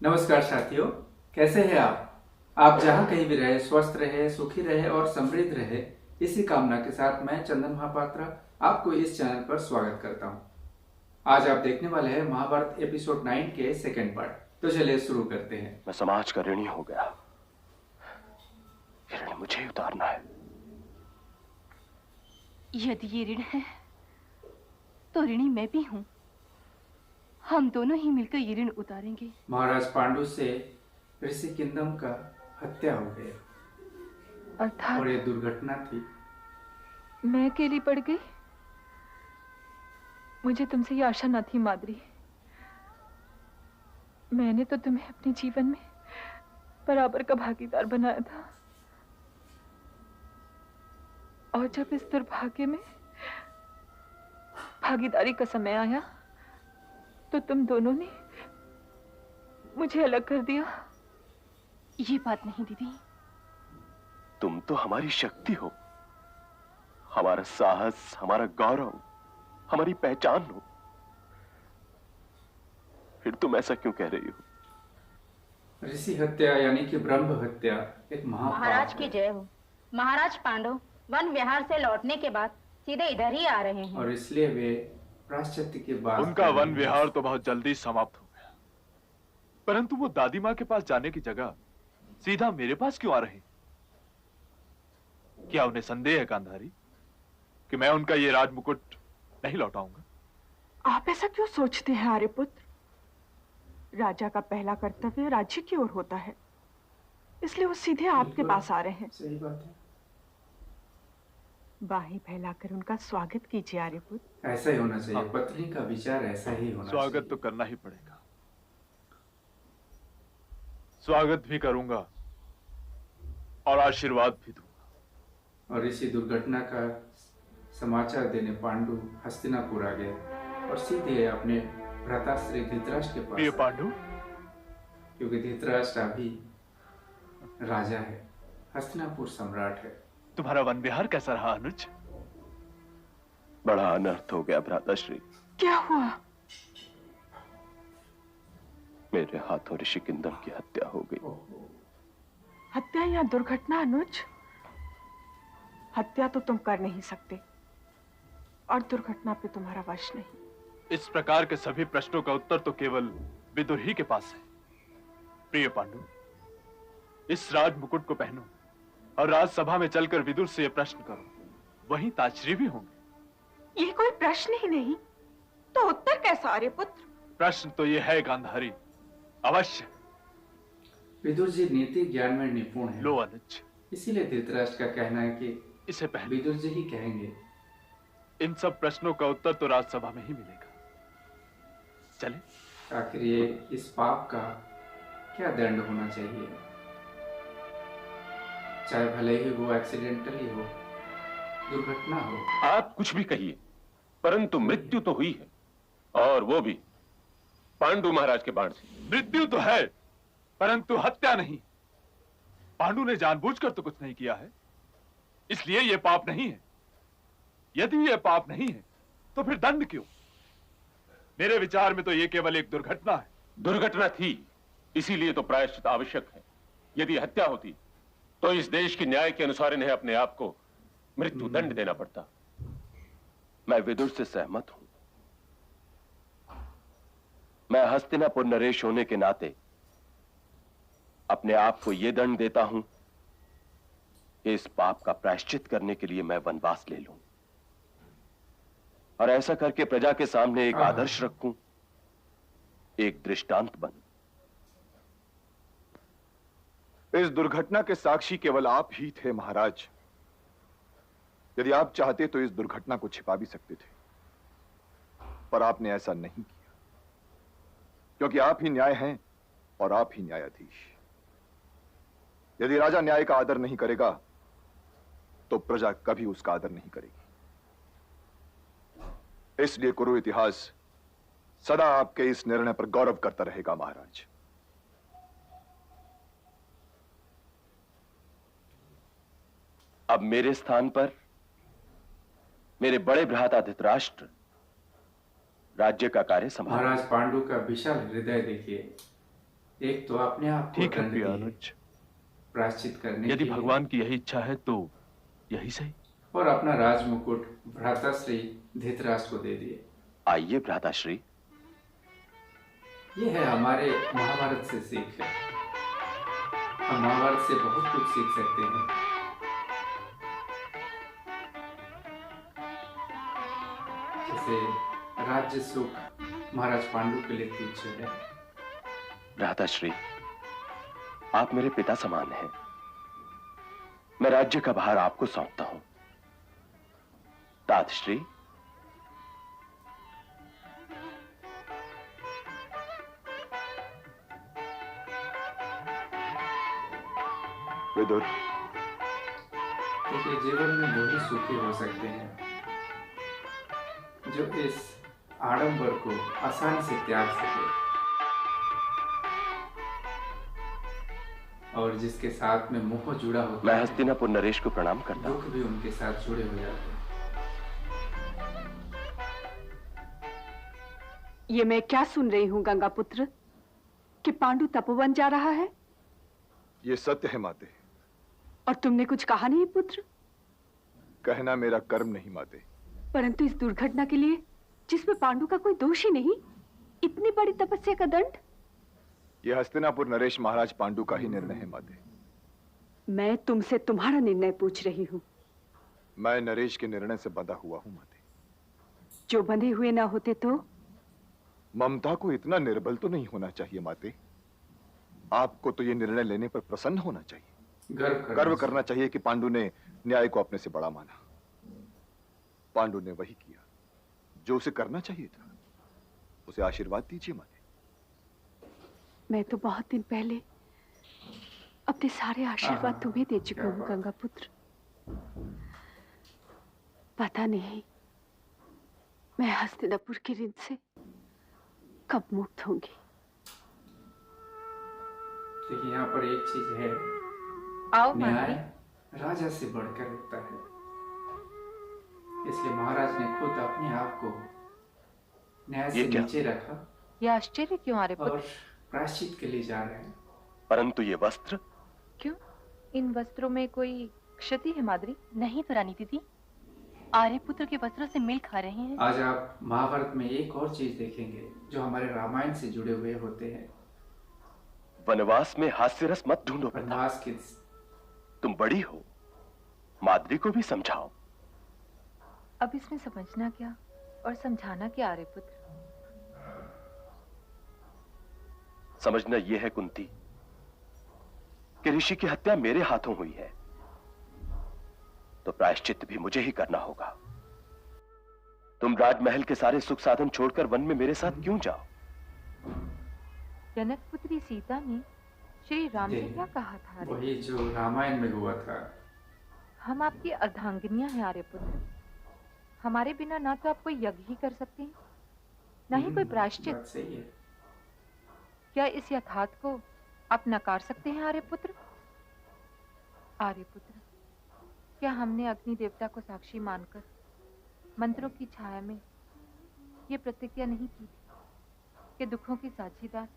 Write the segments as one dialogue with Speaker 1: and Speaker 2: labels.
Speaker 1: नमस्कार साथियों, कैसे हैं आप जहां कहीं भी रहे, स्वस्थ रहे, सुखी रहे और समृद्ध रहे, इसी कामना के साथ मैं चंदन महापात्रा आपको इस चैनल पर स्वागत करता हूं। आज आप देखने वाले हैं महाभारत एपिसोड 9 के सेकंड पार्ट। तो चलिए शुरू करते हैं।
Speaker 2: मैं समाज का ऋणी हो गया। ये ऋण मुझे ही उतारना है।
Speaker 3: यदि ये ऋण है तो ऋणी मैं भी हूँ। हम दोनों ही मिलकर ये ऋण उतारेंगे।
Speaker 1: महाराज पांडु से ऋषि किंदम का हत्या हो गया
Speaker 3: अर्थात
Speaker 1: और ये दुर्घटना थी।
Speaker 3: मैं अकेली पड़ गई। मुझे तुमसे ये आशा न थी माद्री। मैंने तो तुम्हें अपने जीवन में बराबर का भागीदार बनाया था, और जब इस दुर्भाग्य में भागीदारी का समय आया तो तुम दोनों ने मुझे अलग कर दिया। ये बात नहीं दीदी।
Speaker 2: तुम तो हमारी शक्ति हो, हमारा साहस, हमारा गौरव, हमारी पहचान हो। फिर तुम ऐसा क्यों कह रही हो?
Speaker 1: ऋषि हत्या यानी कि ब्रह्म हत्या एक
Speaker 4: महाराज
Speaker 1: महापाप
Speaker 4: की
Speaker 1: है।
Speaker 4: जय हो। महाराज पांडव वन विहार से लौटने के बाद सीधे इधर ही आ रहे हैं।
Speaker 1: और इसलिए वे प्रायश्चित की बात
Speaker 5: उनका
Speaker 1: कर रहे
Speaker 5: वन
Speaker 1: हैं।
Speaker 5: विहार तो बहुत जल्दी समाप्त हो गया, परंतु वो दादी माँ के पास जाने की जगह सीधा मेरे पास क्यों आ रहे? क्या उन्हें संदेह है गांधारी कि मैं उनका ये राजमुकुट नहीं लौटाऊंगा?
Speaker 6: आप ऐसा क्यों सोचते हैं आर्यपुत्र? राजा का पहला कर्तव्य राज्य की ओर होता है, इसलिए वो सीधे आपके
Speaker 1: बिल्कुल
Speaker 6: पास आ रहे हैं।
Speaker 1: सही बात है।
Speaker 6: बाहें फैलाकर उनका स्वागत कीजिए आर्यपुत्र।
Speaker 1: ऐसा ही होना चाहिए।
Speaker 5: हाँ।
Speaker 1: पत्नी का विचार ऐसा ही होना चाहिए।
Speaker 5: स्वागत तो करना ही पड़ेगा। स्वागत भी करूंगा और आशीर्वाद भी दूंगा।
Speaker 1: और इसी दुर्घटना का समाचार देने पांडु हस्तिनापुर आ गए और सीधे अपने भ्राताश्री धृतराष्ट्र के
Speaker 5: प्रिय
Speaker 1: पास,
Speaker 5: पांडु,
Speaker 1: क्योंकि धृतराष्ट्र अभी राजा है, हस्तिनापुर सम्राट है।
Speaker 5: तुम्हारा वन विहार कैसा रहा अनुज?
Speaker 2: बड़ा अनर्थ हो गया भ्राताश्री।
Speaker 6: क्या हुआ?
Speaker 2: मेरे हाथों ऋषि किंदम की हत्या हो गई।
Speaker 6: हत्या या दुर्घटना अनुज? हत्या तो तुम कर नहीं सकते और दुर्घटना पे तुम्हारा वश नहीं।
Speaker 5: इस प्रकार के सभी प्रश्नों का उत्तर तो केवल विदुर ही के पास है। प्रिय पांडु, इस राज मुकुट को पहनो और राजसभा में चलकर विदुर से यह प्रश्न करो, वहीं ताजश्री भी होंगे।
Speaker 6: ये कोई प्रश्न ही नहीं, तो उत्तर कैसा आर्यपुत्र?
Speaker 5: प्रश्न तो यह है गांधारी, अवश्य।
Speaker 1: विदुर जी नीति ज्ञान में निपुण है।
Speaker 5: लो अनुज,
Speaker 1: इसीलिए धृतराष्ट्र का कहना है कि
Speaker 5: इसे पहले।
Speaker 1: विदुर जी ही कहेंगे।
Speaker 5: इन सब प्रश्नों का उत्तर तो राजसभा में ही मिलेगा। चले।
Speaker 1: आखिर ये इस पाप का क्या दंड होना चाहिए? चाहे भले ही वो एक्सीडेंटली हो, दुर्घटना हो।
Speaker 2: आप कुछ भी कहिए, परंतु मृत्यु तो हुई है, और वो भी पांडु महाराज के बाण से।
Speaker 5: मृत्यु तो है, परंतु हत्या नहीं। पांडु ने जानबूझकर तो कुछ नहीं किया है, इसलिए यह पाप नहीं है। यदि यह पाप नहीं है तो फिर दंड क्यों? मेरे विचार में तो यह केवल एक दुर्घटना है।
Speaker 2: दुर्घटना थी, इसीलिए तो प्रायश्चित आवश्यक है। यदि हत्या होती तो इस देश की न्याय के अनुसार इन्हें अपने आप को मृत्यु दंड देना पड़ता। मैं विदुर से सहमत हूं। मैं हस्तिनापुर नरेश होने के नाते अपने आप को यह दंड देता हूं कि इस पाप का प्रायश्चित करने के लिए मैं वनवास ले लूं, और ऐसा करके प्रजा के सामने एक आदर्श रखूं, एक दृष्टांत बनूं।
Speaker 7: इस दुर्घटना के साक्षी केवल आप ही थे महाराज। यदि आप चाहते तो इस दुर्घटना को छिपा भी सकते थे, पर आपने ऐसा नहीं किया, क्योंकि आप ही न्याय हैं और आप ही न्यायाधीश। यदि राजा न्याय का आदर नहीं करेगा तो प्रजा कभी उसका आदर नहीं करेगी। इसलिए कुरु इतिहास सदा आपके इस निर्णय पर गौरव करता रहेगा महाराज।
Speaker 2: अब मेरे स्थान पर मेरे बड़े भ्राता धृतराष्ट्र राज्य का कार्य संभाल।
Speaker 1: महाराज पांडु का विशाल हृदय देखिए। एक तो अपने आप को
Speaker 5: ठीक है
Speaker 1: दंड दिए,
Speaker 5: प्रियानुज,
Speaker 1: प्रायश्चित करने
Speaker 5: यदि
Speaker 1: के लिए,
Speaker 5: भगवान की यही इच्छा है तो यही सही।
Speaker 1: और अपना राज मुकुट भ्राताश्री धृतराष्ट्र को दे दिए।
Speaker 2: आइए भ्राताश्री।
Speaker 1: ये है हमारे महाभारत से सीख है। हम महाभारत से बहुत कुछ सीख सकते हैं। जैसे राज्य सुख महाराज पांडु के लिए तुच्छ है।
Speaker 2: भ्राताश्री, आप मेरे पिता समान हैं। मैं राज्य का भार आपको सौंपता हूं। तातश्री,
Speaker 7: विदुर,
Speaker 1: क्योंकि जीवन में वही सुखी हो सकते हैं जो इस आडंबर को आसानी से त्याग सके और जिसके साथ में मोह जुड़ा होता
Speaker 2: मैं
Speaker 1: है,
Speaker 2: हस्तिनापुर नरेश को प्रणाम करता हूं।
Speaker 1: दुख भी उनके साथ जुड़े हो जाते हैं।
Speaker 6: ये मैं क्या सुन रही हूँ गंगा पुत्र कि पांडु तपोवन जा रहा है?
Speaker 7: ये सत्य है माते।
Speaker 6: और तुमने कुछ कहा नहीं पुत्र?
Speaker 7: कहना मेरा कर्म नहीं माते।
Speaker 6: परंतु इस दुर्घटना के लिए जिसमें पांडु का कोई दोष ही नहीं, इतनी बड़ी तपस्या का दंड?
Speaker 7: यह हस्तिनापुर नरेश महाराज पांडु का ही निर्णय है माते।
Speaker 6: मैं तुमसे तुम्हारा निर्णय पूछ रही हूँ।
Speaker 7: मैं नरेश के निर्णय से बंधा हुआ हूँ माते।
Speaker 6: जो बंधे हुए ना होते तो?
Speaker 7: ममता को इतना निर्बल तो नहीं होना चाहिए माते। आपको तो ये निर्णय लेने पर प्रसन्न होना चाहिए, गर्व करना चाहिए कि पांडु ने न्याय को अपने से बड़ा माना। पांडु ने वही किया जो उसे करना चाहिए था। उसे आशीर्वाद दीजिए माते।
Speaker 6: मैं तो बहुत दिन पहले अपने सारे आशीर्वाद तुम्हें दे चुका हूँ गंगा पुत्र। पता नहीं मैं हस्तिनापुर के ऋण से कब मुक्त होंगी।
Speaker 1: देखिए यहाँ पर एक चीज है,
Speaker 3: आओ
Speaker 1: न्याय
Speaker 3: माधवी।
Speaker 1: राजा से बढ़कर होता है। इसलिए महाराज ने खुद अपने आप को न्याय से नीचे रखा
Speaker 3: यह आश्चर्य क्यों आर्यपुत्र?
Speaker 1: और प्रायश्चित के लिए जा रहे हैं।
Speaker 2: परंतु ये वस्त्र?
Speaker 3: क्यों? इन वस्त्रों में कोई क्षति है माधुरी?
Speaker 8: नहीं तो रानी दीदी, आर्यपुत्र के वस्त्रों से मिल खा रहे हैं।
Speaker 1: आज आप महाभारत में एक और चीज देखेंगे जो हमारे रामायण से जुड़े हुए होते हैं।
Speaker 2: वनवास में हास्य रस मत ढूंढो पिता।
Speaker 1: वनवास की
Speaker 2: तुम बड़ी हो, माद्री को भी समझाओ।
Speaker 3: अब इसमें समझना क्या और समझाना क्या आर्यपुत्र?
Speaker 2: समझना यह है कुंती कि ऋषि की हत्या मेरे हाथों हुई है, तो प्रायश्चित भी मुझे ही करना होगा। तुम राजमहल के सारे सुख साधन छोड़कर वन में मेरे साथ क्यों जाओ?
Speaker 3: जनक पुत्री सीता ने श्री राम से क्या कहा था?
Speaker 1: वही जो रामायण में हुआ था।
Speaker 3: हम आपकी अर्धांगिनियां हैं आर्यपुत्र। हमारे बिना ना तो आप कोई यज्ञ ही कर सकते हैं, ना ही कोई प्रायश्चित।
Speaker 1: बात सही है।
Speaker 3: क्या इस यथार्थ को आप नकार सकते हैं आर्यपुत्र? आर्यपुत्र, क्या हमने अग्नि देवता को साक्षी मानकर मंत्रों की छाया में ये प्रतिज्ञा नहीं की थी कि दुखों की साझीदार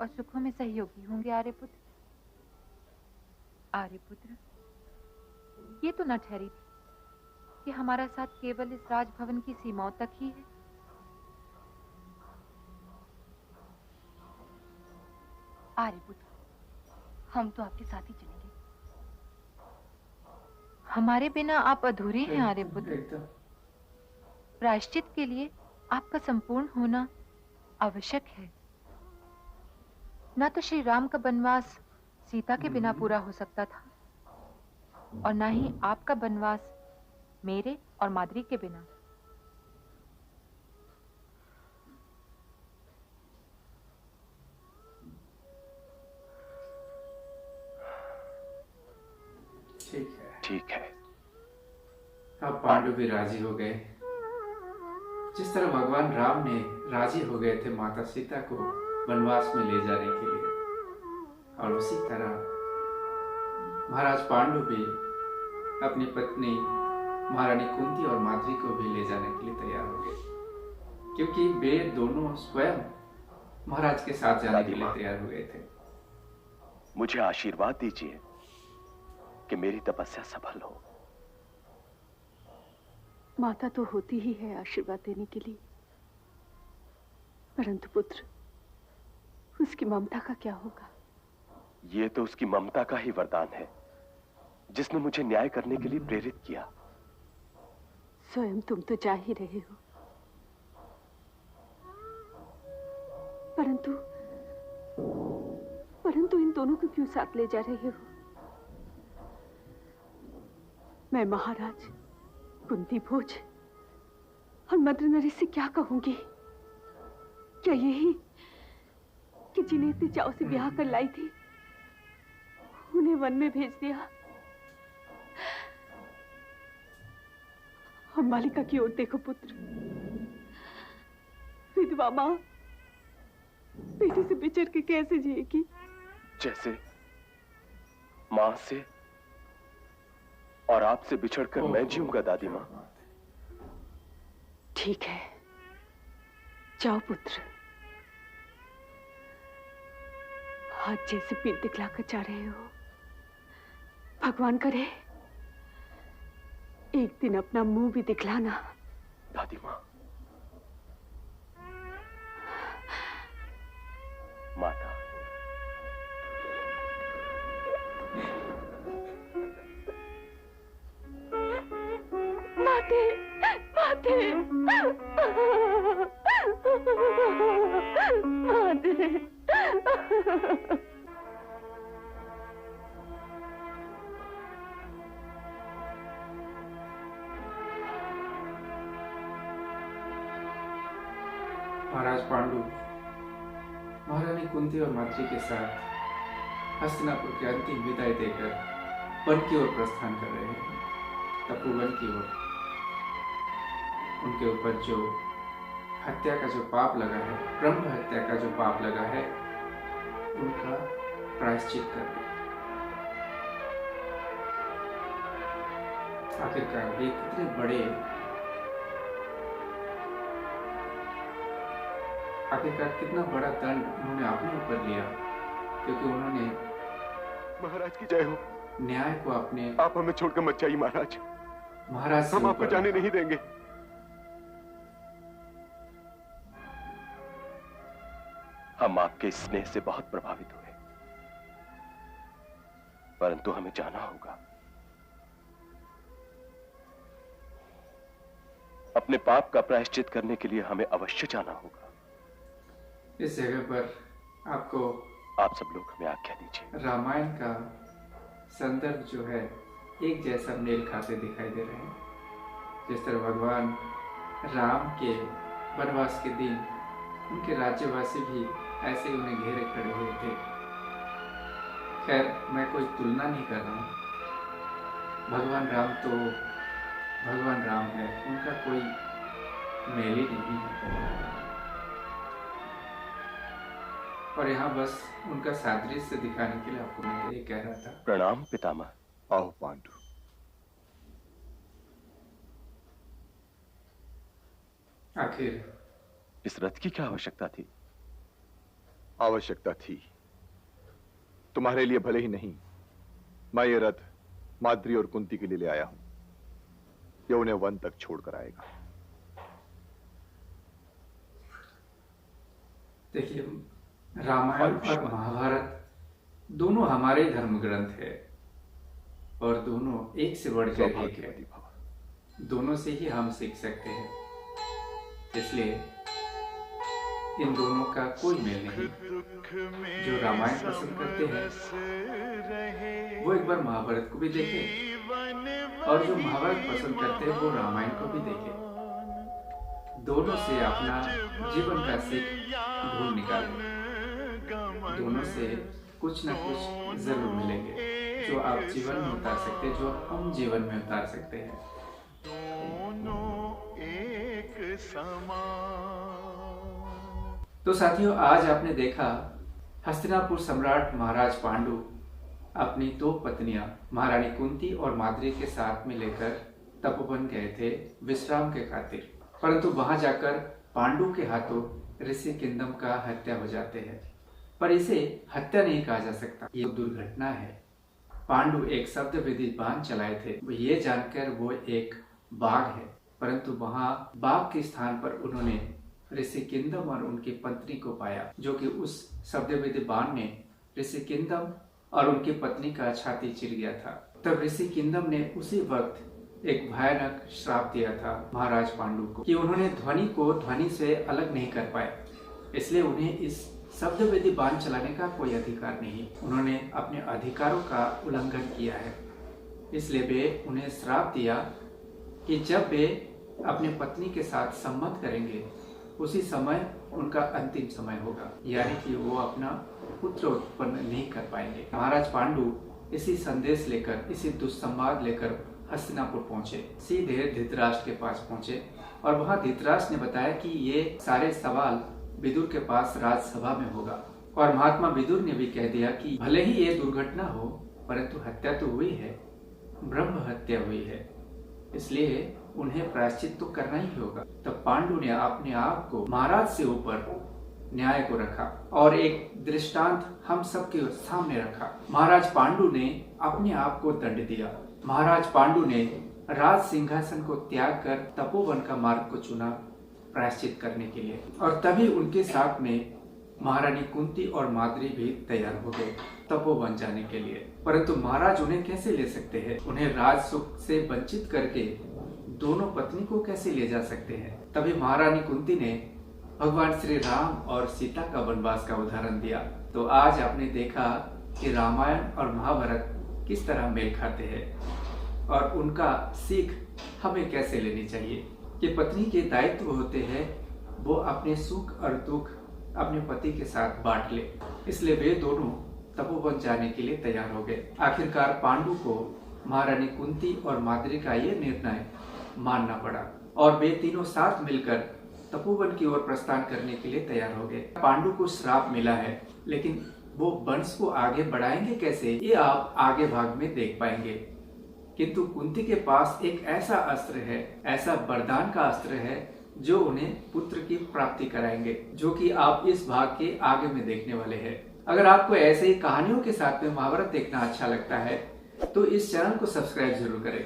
Speaker 3: और सुखों में सहयोगी होंगे आर्यपुत्र? आर्यपुत्र, ये तो न ठहरी थी कि हमारा साथ केवल इस राजभवन की सीमाओं तक ही है।
Speaker 8: आर्यपुत्र, हम तो आपके साथ ही चलेंगे।
Speaker 3: हमारे बिना आप अधूरे हैं आर्यपुत्र।
Speaker 1: एकदम।
Speaker 3: प्रायश्चित के लिए आपका संपूर्ण होना आवश्यक है। ना तो श्री राम का वनवास सीता के बिना पूरा हो सकता था और ना ही आपका वनवास मेरे और माद्री के बिना।
Speaker 1: ठीक है।
Speaker 2: ठीक है।
Speaker 1: अब पांडु भी राजी हो गए। जिस तरह भगवान राम ने राजी हो गए थे माता सीता को वनवास में ले जाने के लिए, और उसी तरह महाराज पांडु भी अपनी पत्नी महारानी कुंती और माद्री को भी ले जाने के लिए तैयार हो गए, क्योंकि वे दोनों स्वयं महाराज के साथ जाने के लिए तैयार हो गए थे।
Speaker 2: मुझे आशीर्वाद दीजिए कि मेरी तपस्या सफल हो।
Speaker 6: माता तो होती ही है आशीर्वाद देने के लिए, परंतु पुत्र, उसकी ममता का क्या होगा?
Speaker 2: ये तो उसकी ममता का ही वरदान है, जिसने मुझे न्याय करने के लिए प्रेरित किया।
Speaker 6: स्वयं तुम तो जा ही रहे हो, परंतु इन दोनों को क्यों साथ ले जा रहे हो? मैं महाराज, कुंती भोज और मद्र नरेश से क्या कहूंगी? क्या यही कि जिन्हें इतने चाव से ब्याह कर लाई थी, उन्हें वन में भेज दिया? अंबालिका की ओर देखो पुत्र, विधवा मां बेटी से बिछड़ के कैसे जिएगी?
Speaker 2: जैसे मां से और आपसे बिछड़कर मैं जीऊंगा दादी मां।
Speaker 6: ठीक है, जाओ पुत्र। आज जैसे पीर दिखलाकर जा रहे हो, भगवान करे एक दिन अपना मुंह भी दिखलाना।
Speaker 2: दादी मां, माता,
Speaker 6: माते, माते, माते।
Speaker 1: महाराज पांडु महारानी कुंती और माद्री के साथ हस्तिनापुर की अंतिम विदाई देकर वन की ओर प्रस्थान कर रहे हैं, तपोवन की ओर। उनके ऊपर जो हत्या का जो पाप लगा है, ब्रह्म हत्या का जो पाप लगा है, उनका प्रायश्चित करने। आखिरकार ये कितने बड़े आखिरकार कितना बड़ा दंड उन्होंने अपने ऊपर लिया, क्योंकि उन्होंने
Speaker 7: महाराज की जय हो।
Speaker 1: न्याय को अपने
Speaker 7: आप हमें छोड़कर मत जाइए महाराज।
Speaker 1: महाराज से
Speaker 7: हम आपको
Speaker 1: ऊपर
Speaker 7: जाने नहीं देंगे।
Speaker 2: हम आपके स्नेह से बहुत प्रभावित हुए, परंतु हमें जाना होगा। अपने पाप का प्रायश्चित करने के लिए हमें अवश्य जाना होगा।
Speaker 1: इस जगह पर आपको
Speaker 2: आप सब लोग हमें आज्ञा दीजिए।
Speaker 1: रामायण का संदर्भ जो है एक जैसा मेल खाते दिखाई दे रहे हैं। जिस तरह भगवान राम के वनवास के दिन उनके राज्यवासी भी ऐसे उन्हें घेरे खड़े हुए थे। खैर, मैं कोई तुलना नहीं कर रहा हूँ। भगवान राम तो भगवान राम है, उनका कोई मेल ही नहीं है। और यहाँ बस उनका सादृश्य दिखाने के लिए आपको मैं ये कह रहा था।
Speaker 2: प्रणाम पितामह।
Speaker 7: आओ पांडु।
Speaker 1: आखिर
Speaker 2: इस रथ की क्या आवश्यकता थी?
Speaker 7: आवश्यकता थी, तुम्हारे लिए भले ही नहीं, मैं ये रथ माद्री और कुंती के लिए ले आया हूं। ये उन्हें वन तक छोड़कर आएगा।
Speaker 1: देखिए, रामायण और महाभारत दोनों हमारे धर्म ग्रंथ है और दोनों एक से बढ़कर एक है। दोनों से ही हम सीख सकते हैं, इसलिए इन दोनों का कोई मेल नहीं। जो रामायण पसंद करते हैं वो एक बार महाभारत को भी देखें, और जो महाभारत पसंद करते हैं वो रामायण को भी देखें। दोनों से अपना जीवन का सीख ढूंढ निकालें। दोनों से कुछ ना कुछ जरूर मिलेंगे जो आप जीवन में उतार सकते हैं, जो हम जीवन में उतार सकते हैं। तो साथियों, आज आपने देखा हस्तिनापुर सम्राट महाराज पांडु अपनी दो पत्नियां महारानी कुंती और माद्री के साथ में लेकर तपोवन गए थे विश्राम के खातिर, परंतु वहां जाकर पांडु के हाथों ऋषिकिंदम का हत्या हो जाते हैं, पर इसे हत्या नहीं कहा जा सकता, ये दुर्घटना है। पांडु एक शब्द विधि बाण चलाए थे, ये जानकर वो एक बाघ है, परंतु वहां बाघ के स्थान पर उन्होंने ऋषिकिंदम और उनकी पत्नी को पाया, जो कि उस शब्द विधि बाण ने ऋषिकिंदम और उनकी पत्नी का छाती चिर गया था। तब ऋषिकिंदम ने उसी वक्त एक भयानक श्राप दिया था महाराज पांडु को कि उन्होंने ध्वनि को ध्वनि से अलग नहीं कर पाए, इसलिए उन्हें इस शब्द विधि बाण चलाने का कोई अधिकार नहीं। उन्होंने अपने अधिकारों का उल्लंघन किया है, इसलिए वे उन्हें श्राप दिया कि जब वे अपने पत्नी के साथ संबंध करेंगे उसी समय उनका अंतिम समय होगा, यानी कि वो अपना पुत्र उत्पन्न नहीं कर पाएंगे। महाराज पांडु इसी संदेश लेकर, इसी दुस्संवाद लेकर हस्तिनापुर पहुंचे, सीधे धृतराष्ट्र के पास पहुंचे और वहां धृतराष्ट्र ने बताया कि ये सारे सवाल विदुर के पास राजसभा में होगा। और महात्मा विदुर ने भी कह दिया कि भले ही ये दुर्घटना हो, परंतु हत्या तो हुई है, ब्रह्म हत्या हुई है, इसलिए उन्हें प्रायश्चित तो करना ही होगा। तब पांडु ने अपने आप को महाराज से ऊपर न्याय को रखा और एक दृष्टांत हम सबके सामने रखा। महाराज पांडु ने अपने आप को दंड दिया। महाराज पांडु ने राज सिंहासन को त्याग कर तपोवन का मार्ग को चुना प्रायश्चित करने के लिए, और तभी उनके साथ में महारानी कुंती और माद्री भी तैयार हो गए तपोवन जाने के लिए। परंतु महाराज उन्हें कैसे ले सकते हैं? उन्हें राज सुख से वंचित करके दोनों पत्नी को कैसे ले जा सकते हैं? तभी महारानी कुंती ने भगवान श्री राम और सीता का वनवास का उदाहरण दिया। तो आज आपने देखा कि रामायण और महाभारत किस तरह मेल खाते हैं और उनका सीख हमें कैसे लेनी चाहिए कि पत्नी के दायित्व होते हैं वो अपने सुख और दुख अपने पति के साथ बांट ले। इसलिए वे दोनों तपोवन जाने के लिए तैयार हो गए। आखिरकार पांडु को महारानी कुंती और माद्री का ये निर्णय मानना पड़ा और वे तीनों साथ मिलकर तपोवन की ओर प्रस्थान करने के लिए तैयार हो गए। पांडु को श्राप मिला है, लेकिन वो वंश को आगे बढ़ाएंगे कैसे, ये आप आगे भाग में देख पाएंगे। किंतु कुंती के पास एक ऐसा अस्त्र है, ऐसा वरदान का अस्त्र है जो उन्हें पुत्र की प्राप्ति कराएंगे, जो कि आप इस भाग के आगे में देखने वाले हैं। अगर आपको ऐसे ही कहानियों के साथ में महाभारत देखना अच्छा लगता है तो इस चैनल को सब्सक्राइब जरूर करें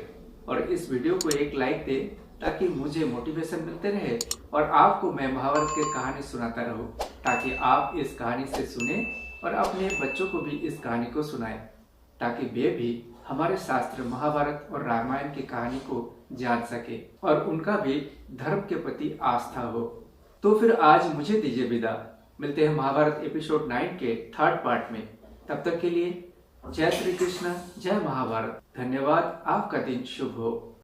Speaker 1: और इस वीडियो को एक लाइक दें, ताकि मुझे मोटिवेशन मिलते रहे और आपको मैं महाभारत की कहानी सुनाता रहूं, ताकि आप इस कहानी से सुने और अपने बच्चों को भी इस कहानी को सुनाएं, ताकि वे भी हमारे शास्त्र महाभारत और रामायण की कहानी को जान सके और उनका भी धर्म के प्रति आस्था हो। तो फिर आज मुझे दीजिए विदा, मिलते हैं महाभारत एपिसोड 9 के 3rd पार्ट में। तब तक के लिए जय श्री कृष्ण, जय महाभारत। धन्यवाद, आपका दिन शुभ हो।